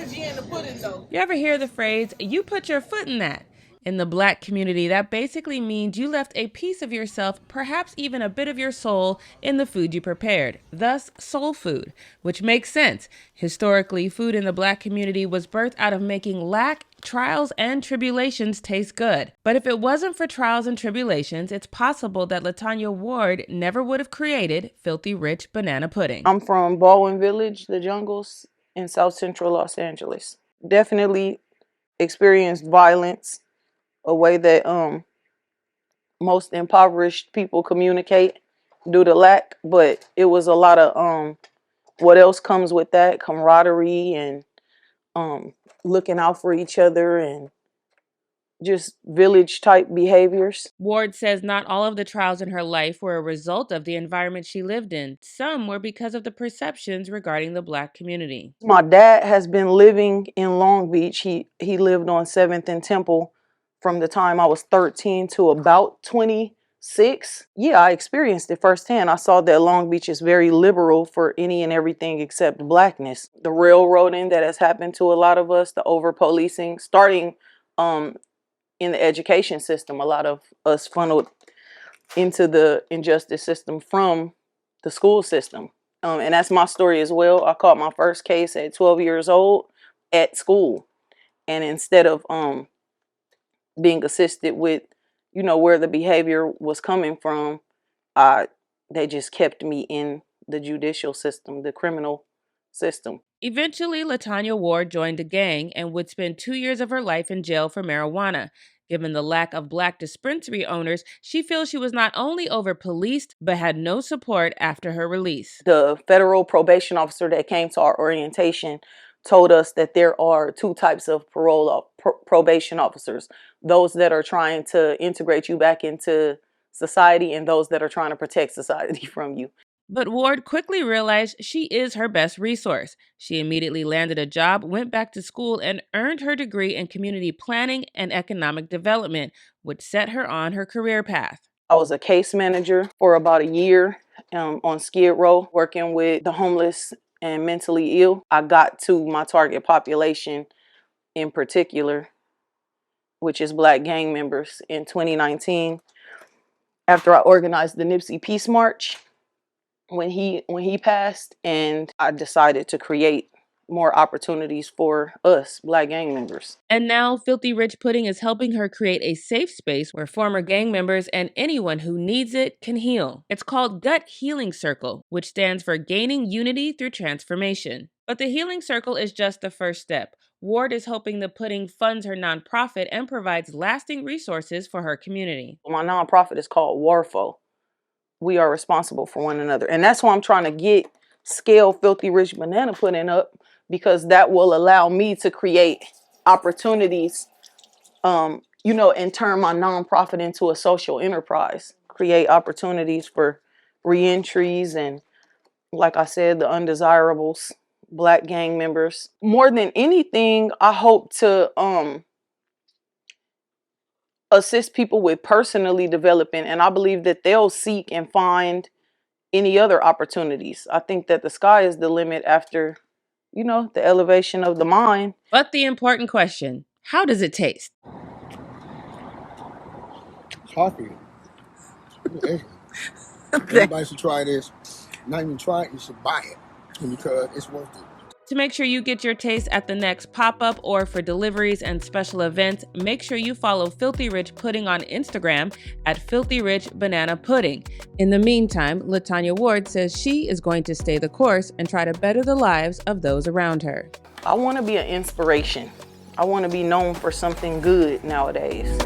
Louisiana pudding, though. You ever hear the phrase, you put your foot in that? In the Black community, that basically means you left a piece of yourself, perhaps even a bit of your soul, in the food you prepared. Thus, soul food, which makes sense. Historically, food in the Black community was birthed out of making lack, trials, and tribulations taste good. But if it wasn't for trials and tribulations, it's possible that LaTanya Ward never would have created Filthy Rich Banana Pudding. I'm from Baldwin Village, the jungles in South Central Los Angeles. Definitely experienced violence, a way that most impoverished people communicate due to lack, but it was a lot of what else comes with that, camaraderie and looking out for each other and just village type behaviors. Ward says not all of the trials in her life were a result of the environment she lived in. Some were because of the perceptions regarding the Black community. My dad has been living in Long Beach. He lived on 7th and Temple from the time I was 13 to about 26. Yeah, I experienced it firsthand. I saw that Long Beach is very liberal for any and everything except Blackness. The railroading that has happened to a lot of us, the over-policing, starting in the education system. A lot of us funneled into the injustice system from the school system. And that's my story as well. I caught my first case at 12 years old at school. And instead of being assisted with, where the behavior was coming from, they just kept me in the judicial system, the criminal system. Eventually, LaTanya Ward joined a gang and would spend 2 years of her life in jail for marijuana. Given the lack of Black dispensary owners, she feels she was not only over-policed, but had no support after her release. The federal probation officer that came to our orientation told us that there are two types of probation officers. Those that are trying to integrate you back into society and those that are trying to protect society from you. But Ward quickly realized she is her best resource. She immediately landed a job, went back to school, and earned her degree in community planning and economic development, which set her on her career path. I was a case manager for about a year on Skid Row, working with the homeless and mentally ill. I got to my target population in particular, which is Black gang members, in 2019. After I organized the Nipsey Peace March, when he passed, and I decided to create more opportunities for us Black gang members. And now Filthy Rich Pudding is helping her create a safe space where former gang members and anyone who needs it can heal. It's called Gut Healing Circle, which stands for Gaining Unity Through Transformation. But the Healing Circle is just the first step. Ward is hoping the pudding funds her nonprofit and provides lasting resources for her community. My nonprofit is called WARFO. We are responsible for one another. And that's why I'm trying to scale Filthy Rich Banana Pudding up, because that will allow me to create opportunities, and turn my nonprofit into a social enterprise, create opportunities for reentries and, like I said, the undesirables, Black gang members. More than anything, I hope to assist people with personally developing, and I believe that they'll seek and find any other opportunities. I think that the sky is the limit after, the elevation of the mind. But the important question, how does it taste? Coffee. Everybody should try this. Not even try it, you should buy it, because it's worth it. To make sure you get your taste at the next pop-up or for deliveries and special events, make sure you follow Filthy Rich Pudding on Instagram at Filthy Rich Banana Pudding. In the meantime, LaTanya Ward says she is going to stay the course and try to better the lives of those around her. I want to be an inspiration. I want to be known for something good nowadays.